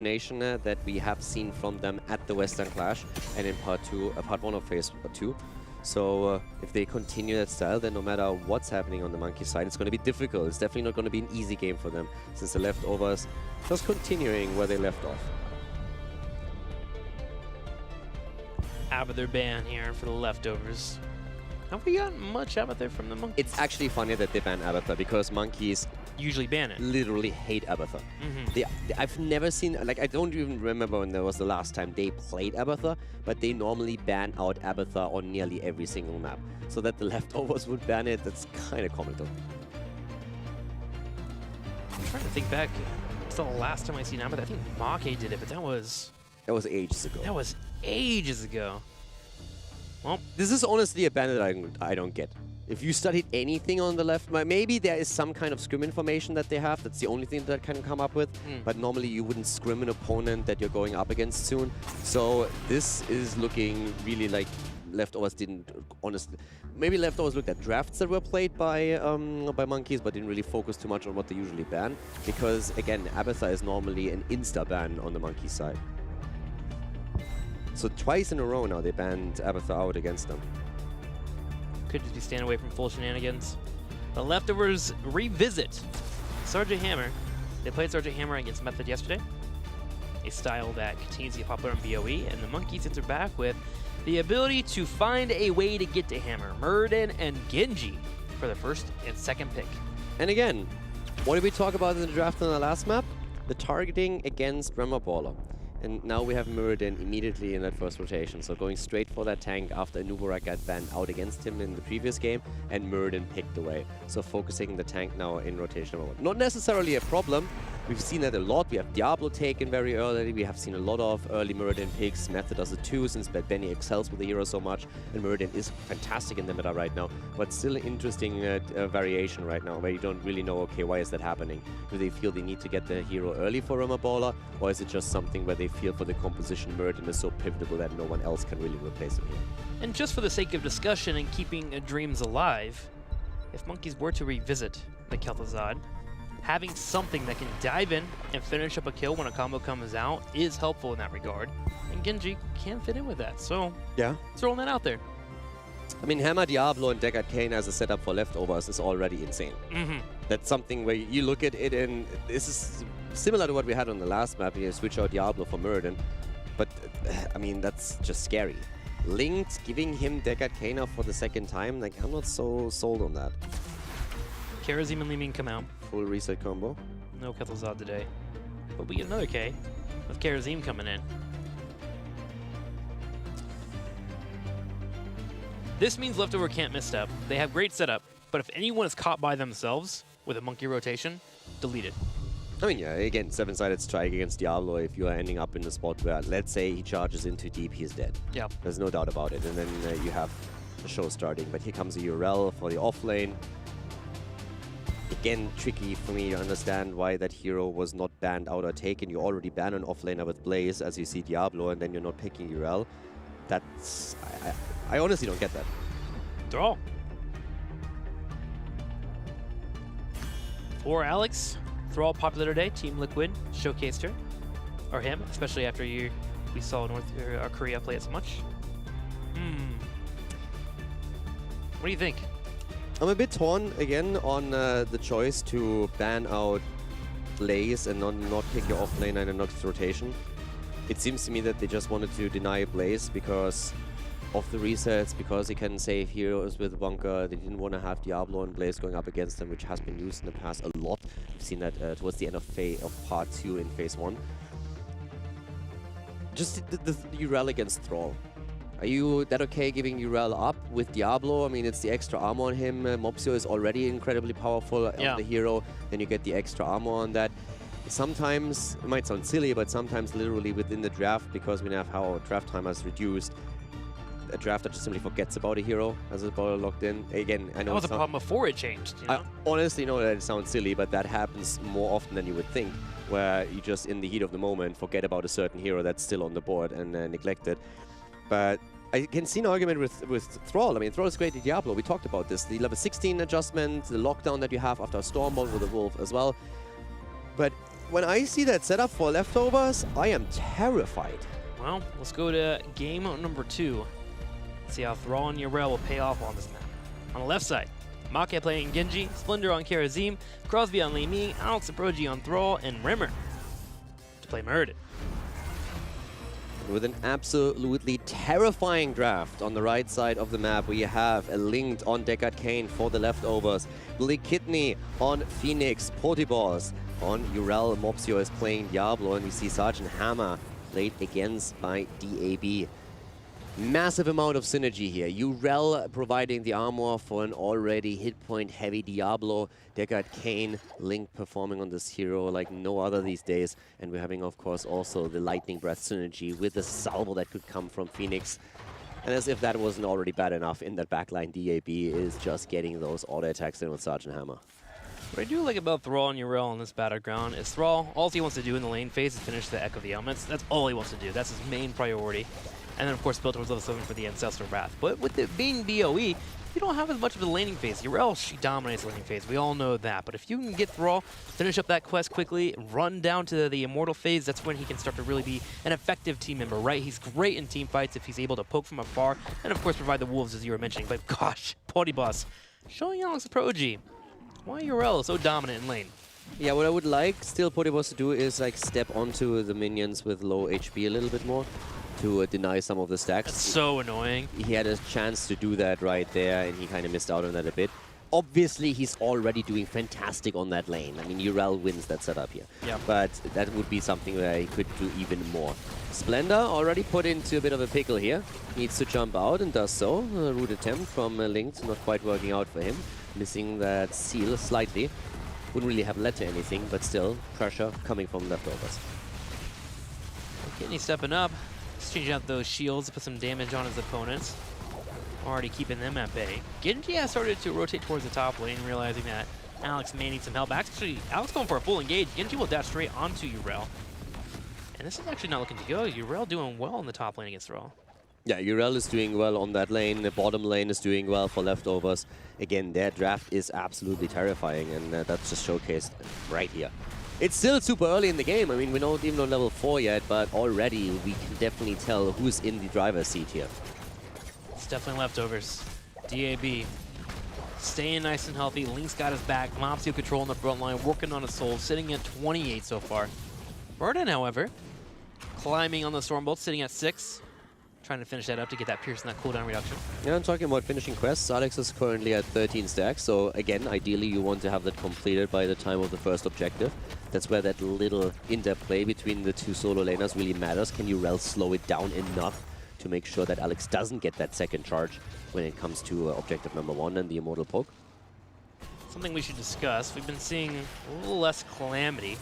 nation that we have seen from them at the Western Clash and in part 1 of Phase 2. So if they continue that style, then no matter what's happening on the Monkey side, it's going to be difficult. It's definitely not going to be an easy game for them, since the Leftovers just continuing where they left off. Abathur ban here for the Leftovers. Have we gotten much Abathur from the Monkeys? It's actually funny that they ban Abathur, because Monkeys usually ban it. Literally hate Abathur. I've never seen, like, I don't even remember when there was the last time they played Abathur, but they normally ban out Abathur on nearly every single map. So that the Leftovers would ban it, that's kind of comical. I'm trying to think back. It's the last time I seen Abathur. I think Make did it, but that was ages ago. That was ages ago. Well, this is honestly a ban that I don't get. If you studied anything on the left, maybe there is some kind of scrim information that they have. That's the only thing that can come up with. But normally you wouldn't scrim an opponent that you're going up against soon. So this is looking really like Leftovers didn't, honestly. Maybe Leftovers looked at drafts that were played by Monkeys, but didn't really focus too much on what they usually ban. Because again, Abathur is normally an insta ban on the Monkey side. So twice in a row now they banned Abathur out against them. Could just be staying away from full shenanigans. The Leftovers revisit Sergeant Hammer. They played Sergeant Hammer against Method yesterday, a style that continues to be popular in BOE, and the Monkeys enter back with the ability to find a way to get to Hammer, Muradin, and Genji for the first and second pick. And again, what did we talk about in the draft on the last map? The targeting against Remmer Baller. And now we have Muradin immediately in that first rotation. So going straight for that tank after Anubarak got banned out against him in the previous game, and Muradin picked away. So focusing the tank now in rotation number 1. Not necessarily a problem. We've seen that a lot. We have Diablo taken very early. We have seen a lot of early Muradin picks. Method does it too, since Benny excels with the hero so much. And Muradin is fantastic in the meta right now. But still an interesting variation right now, where you don't really know, okay, why is that happening? Do they feel they need to get the hero early for Remmer Baller? Or is it just something where they feel for the composition Muradin is so pivotal that no one else can really replace him here? And just for the sake of discussion and keeping dreams alive, if Monkeys were to revisit the Kel'Thuzad, having something that can dive in and finish up a kill when a combo comes out is helpful in that regard. And Genji can fit in with that, so yeah, throwing that out there. I mean, Hammer, Diablo, and Deckard Cain as a setup for Leftovers is already insane. That's something where you look at it, and this is similar to what we had on the last map. You switch out Diablo for Muradin, but I mean, that's just scary. Linked, giving him Deckard Cain for the second time, like, I'm not so sold on that. Karazim and Li Ming come out. Full reset combo. No Kel'Thuzad today. But we get another K with Karazim coming in. This means Leftover can't misstep. They have great setup, but if anyone is caught by themselves with a Monkey rotation, delete it. I mean, yeah, again, 7-sided strike against Diablo. If you are ending up in the spot where, let's say, he charges in too deep, he's dead. Yeah. There's no doubt about it. And then you have the show starting. But here comes a URL for the offlane. Again, tricky for me to understand why that hero was not banned out or taken. You already ban an offlaner with Blaze as you see Diablo, and then you're not picking URL. That's... I honestly don't get that. Draw. For Alex, Thrall popular today. Team Liquid showcased her, or him, especially after we saw Korea play it so much. What do you think? I'm a bit torn again on the choice to ban out Blaze and not pick your offlaner in a Nox rotation. It seems to me that they just wanted to deny Blaze because of the resets, because he can save heroes with Bunker. They didn't want to have Diablo and Blaze going up against them, which has been used in the past a lot. We've seen that towards the end of part 2 in phase 1. Just the URL against Thrall. Are you that okay giving URL up with Diablo? I mean, it's the extra armor on him. Mopsio is already incredibly powerful on the hero. Then you get the extra armor on that. Sometimes, it might sound silly, but sometimes literally within the draft, because we have how draft time has reduced, a drafter just simply forgets about a hero as a baller locked in. Again, I know that was a problem before it changed. You know? I honestly know that it sounds silly, but that happens more often than you would think, where you just, in the heat of the moment, forget about a certain hero that's still on the board and neglect it. But I can see an argument with Thrall. I mean, Thrall is great at Diablo. We talked about this. The level 16 adjustment, the lockdown that you have after a Stormbolt with a Wolf as well. But When I see that setup for Leftovers, I am terrified. Well, let's go to game number 2. See how Thrall and Yrel will pay off on this map. On the left side, Maka playing Genji, Splendor on Karazim, Crosby on Li Ming, Alex Aproji on Thrall, and Rimmer to play Muradin. With an absolutely terrifying draft on the right side of the map, we have a Linked on Deckard Cain for the Leftovers, Billy Kidney on Phoenix, Potiballs on Yrel, Mopsio is playing Diablo, and we see Sergeant Hammer played against by DAB. Massive amount of synergy here. Yrel providing the armor for an already hit point heavy Diablo. Deckard Cain, Link performing on this hero like no other these days. And we're having, of course, also the Lightning Breath synergy with the salvo that could come from Phoenix. And as if that wasn't already bad enough in that backline, DAB is just getting those auto attacks in with Sergeant Hammer. What I do like about Thrall and Yrel on this battleground is Thrall, all he wants to do in the lane phase is finish the Echo of the Elements. That's all he wants to do. That's his main priority. And then, of course, build towards level 7 for the Ancestral Wrath. But with it being BOE, you don't have as much of a laning phase. Yrel, she dominates the laning phase. We all know that. But if you can get Thrall, finish up that quest quickly, run down to the Immortal phase, that's when he can start to really be an effective team member, right? He's great in team fights if he's able to poke from afar. And, of course, provide the wolves, as you were mentioning. But, gosh, Potty Boss showing Alex Aproji why Yrel is so dominant in lane. Yeah, what I would like still Potiballs to do is like step onto the minions with low HP a little bit more to deny some of the stacks. That's so annoying. He had a chance to do that right there, and he kind of missed out on that a bit. Obviously, he's already doing fantastic on that lane. I mean, Yrel wins that setup here. Yeah. But that would be something where he could do even more. Splendor already put into a bit of a pickle here. Needs to jump out and does so. A rude attempt from Linked, not quite working out for him. Missing that seal slightly. Wouldn't really have led to anything, but still, pressure coming from Leftovers. Kidney stepping up. He's changing out those shields to put some damage on his opponents. Already keeping them at bay. Genji has started to rotate towards the top lane, realizing that Alex may need some help. Actually, Alex going for a full engage. Genji will dash straight onto Yrel. And this is actually not looking to go. Yrel doing well in the top lane against Thrall. Yeah, Yrel is doing well on that lane. The bottom lane is doing well for Leftovers. Again, their draft is absolutely terrifying, and that's just showcased right here. It's still super early in the game. I mean, we're not even on level 4 yet, but already we can definitely tell who's in the driver's seat here. It's definitely Leftovers. DAB staying nice and healthy. Link's got his back. Mopsio controlling the front line, working on his soul, sitting at 28 so far. Muradin, however, climbing on the Stormbolt, sitting at 6. Trying to finish that up to get that pierce and that cooldown reduction. Yeah, I'm talking about finishing quests. Alex is currently at 13 stacks, so again, ideally you want to have that completed by the time of the first objective. That's where that little interplay between the two solo laners really matters. Can Yrel slow it down enough to make sure that Alex doesn't get that second charge when it comes to objective number 1 and the Immortal Poke? Something we should discuss. We've been seeing a little less Calamity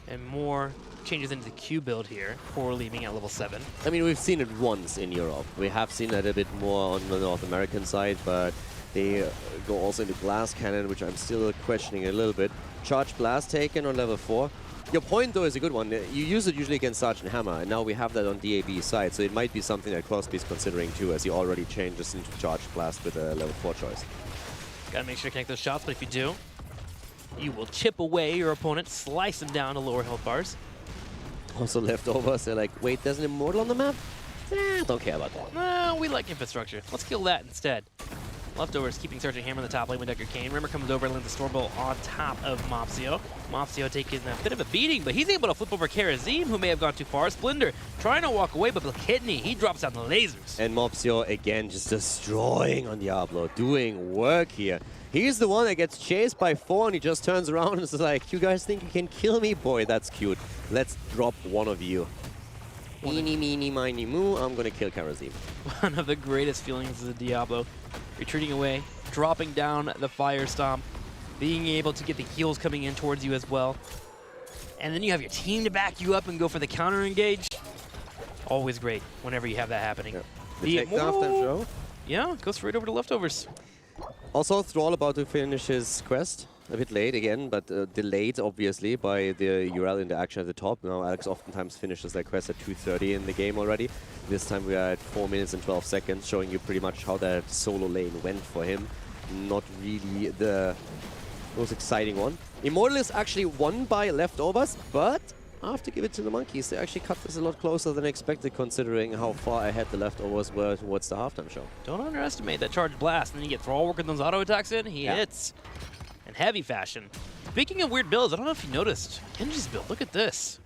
and more changes into the Q build here for leaving at level 7. I mean, we've seen it once in Europe. We have seen it a bit more on the North American side, but they go also into Glass Cannon, which I'm still questioning a little bit. Charge Blast taken on level 4. Your point, though, is a good one. You use it usually against Sergeant Hammer, and now we have that on DAB's side, so it might be something that Crosby's considering too, as he already changes into Charge Blast with a level 4 choice. Gotta make sure to connect those shots, but if you do, you will chip away your opponent, slice them down to lower health bars. Also Leftovers, they're like, wait, there's an Immortal on the map? Don't care about that. No, we like infrastructure. Let's kill that instead. Leftovers keeping Sergeant Hammer in the top lane with Deckard Cain. Rimmer comes over and lands the Stormbolt on top of Mopsio. Mopsio taking a bit of a beating, but he's able to flip over Karazim, who may have gone too far. Splendor trying to walk away, but Kidney, he drops down the lasers. And Mopsio, again, just destroying on Diablo, doing work here. He's the one that gets chased by 4, and he just turns around and is like, you guys think you can kill me? Boy, that's cute. Let's drop one of you. Eeny, meeny, miny, moo, I'm gonna kill Karazim. One of the greatest feelings of the Diablo. Retreating away, dropping down the Fire Stomp, being able to get the heals coming in towards you as well. And then you have your team to back you up and go for the counter engage. Always great whenever you have that happening. Yeah. The takedown after show. Yeah, go straight over to Leftovers. Also, Thrall about to finish his quest. A bit late again, but delayed, obviously, by the Yrel interaction at the top. Now, Alex oftentimes finishes that quest at 2:30 in the game already. This time we are at 4 minutes and 12 seconds, showing you pretty much how that solo lane went for him. Not really the Most exciting one. Immortal is actually won by Leftovers, but I have to give it to the Monkeys. They actually cut this a lot closer than expected, considering how far ahead the Leftovers were towards the halftime show. Don't underestimate that charge blast. And then you get Thrall working those auto attacks in. He hits in heavy fashion. Speaking of weird builds, I don't know if you noticed Genji's build. Look at this.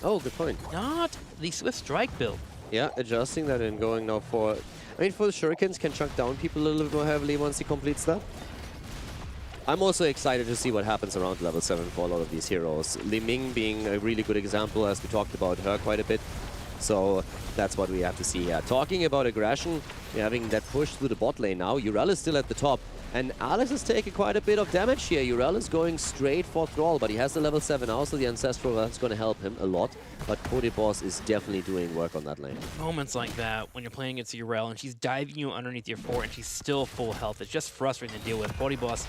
Oh, good point. Not the Swift Strike build. Yeah, adjusting that and going now for... I mean, for the Shurikens, can chunk down people a little bit more heavily once he completes that. I'm also excited to see what happens around level 7 for a lot of these heroes. Li Ming being a really good example, as we talked about her quite a bit. So that's what we have to see here. Talking about aggression, you're having that push through the bot lane now. Urel is still at the top. And Alex is taking quite a bit of damage here. Urel is going straight for Thrall, but he has the level 7 now, so the Ancestral that's going to help him a lot. But Cody Boss is definitely doing work on that lane. Moments like that, when you're playing against Urel and she's diving you underneath your fort and she's still full health, it's just frustrating to deal with. Cody Boss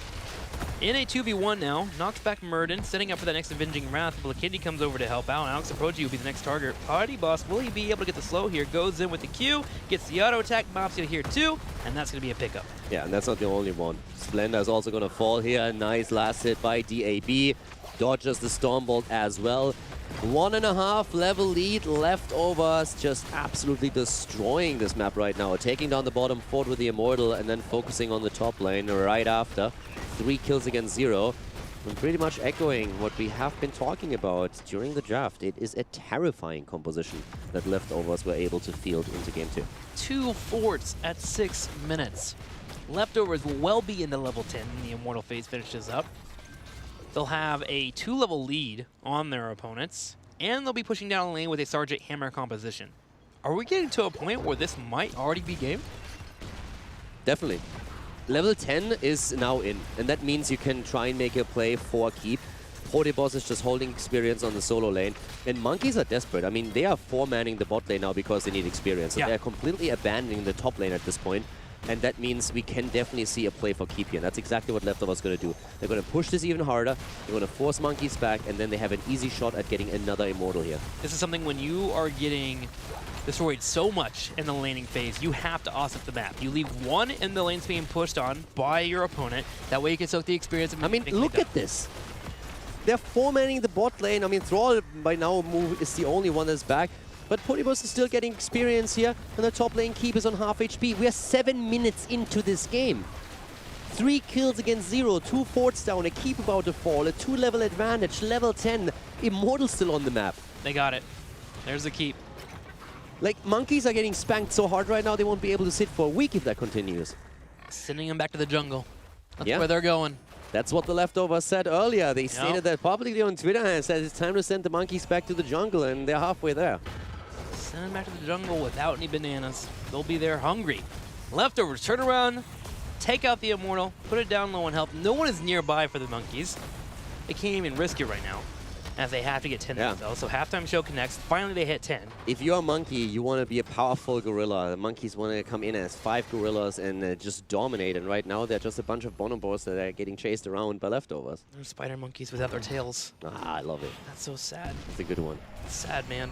in a 2v1 now, knocks back Murden, setting up for that next Avenging Wrath. Blakindi comes over to help out, and Alex Aproji will be the next target. Cody Boss, will he be able to get the slow here? Goes in with the Q, gets the auto attack, mobs it here too, and that's going to be a pickup. Yeah, and that's not the only one. Splendor is also going to fall here. Nice last hit by DAB. Dodges the Stormbolt as well. 1.5 level lead. Leftovers just absolutely destroying this map right now. Taking down the bottom fort with the Immortal and then focusing on the top lane right after. 3 kills against 0. And pretty much echoing what we have been talking about during the draft. It is a terrifying composition that Leftovers were able to field into game 2. 2 forts at 6 minutes. Leftovers will well be into level 10 when the Immortal phase finishes up. They'll have a 2-level lead on their opponents, and they'll be pushing down the lane with a Sergeant Hammer composition. Are we getting to a point where this might already be game? Definitely. Level 10 is now in, and that means you can try and make a play for keep. Boss is just holding experience on the solo lane, and Monkeys are desperate. I mean, they are 4-manning the bot lane now because they need experience. So they're completely abandoning the top lane at this point. And that means we can definitely see a play for keep here. And that's exactly what Leftovers going to do. They're going to push this even harder. They're going to force Monkeys back, and then they have an easy shot at getting another Immortal here. This is something when you are getting destroyed so much in the laning phase, you have to offset the map. You leave one in the lanes being pushed on by your opponent. That way you can soak the experience. I mean, look at this. They're 4-manning the bot lane. I mean, Thrall by now is the only one that's back. But Podibus is still getting experience here, and the top lane keep is on half HP. We are 7 minutes into this game. 3 kills against 0, 2 forts down, a keep about to fall, a 2-level advantage, level 10, Immortal still on the map. They got it. There's the keep. Like, Monkeys are getting spanked so hard right now, they won't be able to sit for a week if that continues. Sending them back to the jungle. That's where they're going. That's what the Leftovers said earlier. They stated that publicly on Twitter and said it's time to send the Monkeys back to the jungle, and they're halfway there. Send them back to the jungle without any bananas. They'll be there hungry. Leftovers, turn around, take out the Immortal, put it down low on health. No one is nearby for the Monkeys. They can't even risk it right now, as they have to get 10 themselves. So halftime show connects. Finally, they hit 10. If you're a Monkey, you want to be a powerful gorilla. The Monkeys want to come in as 5 gorillas and just dominate. And right now, they're just a bunch of bonobos that are getting chased around by Leftovers. They're spider monkeys without their tails. Ah, I love it. That's so sad. It's a good one. It's sad, man.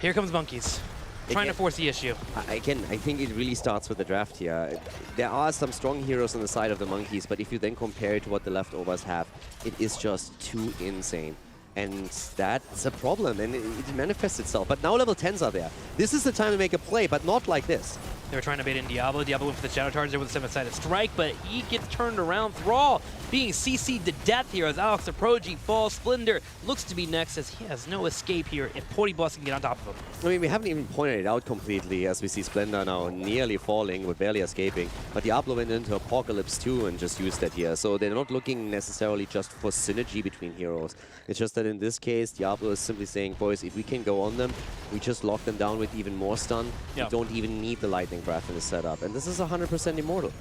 Here comes Monkeys. Trying to force the issue. Again, I think it really starts with the draft here. There are some strong heroes on the side of the Monkeys, but if you then compare it to what the Leftovers have, it is just too insane. And that's a problem, and it manifests itself. But now level 10s are there. This is the time to make a play, but not like this. They were trying to bait in Diablo. Diablo went for the Shadow Charge there with a 7-sided strike, but he gets turned around. Thrall being CC'd to death here as Alex Aproji falls. Splendor looks to be next as he has no escape here if Boss can get on top of him. I mean, we haven't even pointed it out completely as we see Splendor now nearly falling but barely escaping. But Diablo went into Apocalypse too and just used that here. So they're not looking necessarily just for synergy between heroes. It's just that in this case, Diablo is simply saying, boys, if we can go on them, we just lock them down with even more stun. We don't even need the Lightning Breath in the setup. And this is 100% Immortal.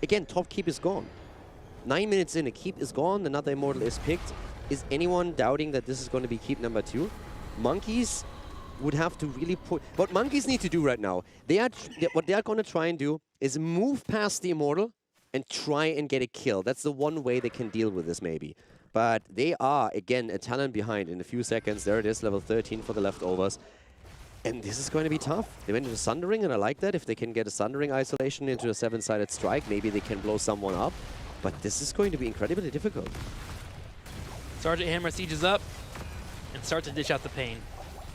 Again, top keep is gone. 9 minutes in, a keep is gone, another Immortal is picked. Is anyone doubting that this is going to be keep number 2? Monkeys would have to really put... What Monkeys need to do right now, what they are going to try and do is move past the Immortal and try and get a kill. That's the one way they can deal with this, maybe. But they are, again, a talent behind in a few seconds. There it is, level 13 for the Leftovers. And this is going to be tough. They went into Sundering, and I like that. If they can get a Sundering isolation into a 7-sided strike, maybe they can blow someone up. But this is going to be incredibly difficult. Sergeant Hammer sieges up and starts to dish out the pain.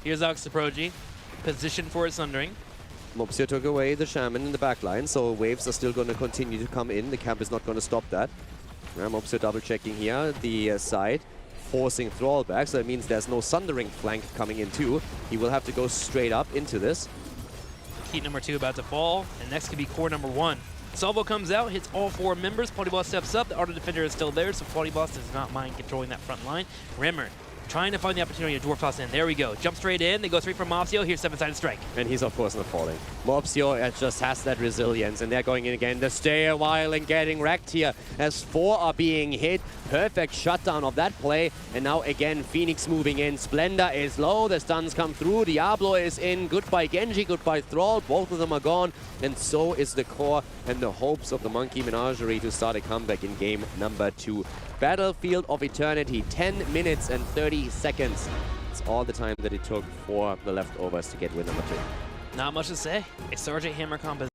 Here's Oxyprogy, positioned for his Sundering. Mopsio took away the Shaman in the back line, so waves are still going to continue to come in. The camp is not going to stop that. Mopsio double checking here, the side, forcing Thrall back, so that means there's no Sundering flank coming in too. He will have to go straight up into this. Heat number 2 about to fall, and next could be core number 1. Salvo comes out, hits all 4 members. Polyboss steps up. The Auto Defender is still there, so Polyboss does not mind controlling that front line. Rimmer trying to find the opportunity to dwarf toss in. There we go. Jump straight in. They go straight from Mopsio. Here's 7-sided strike. And he's, of course, not falling. Mopsio just has that resilience, and they're going in again. They stay a while and getting wrecked here as 4 are being hit. Perfect shutdown of that play. And now, again, Phoenix moving in. Splendor is low. The stuns come through. Diablo is in. Goodbye, Genji. Goodbye, Thrall. Both of them are gone. And so is the core and the hopes of the Monkey Menagerie to start a comeback in game number 2. Battlefield of Eternity, 10 minutes and 30 seconds. It's all the time that it took for the Leftovers to get win number 2. Not much to say. A Sergeant Hammer composition.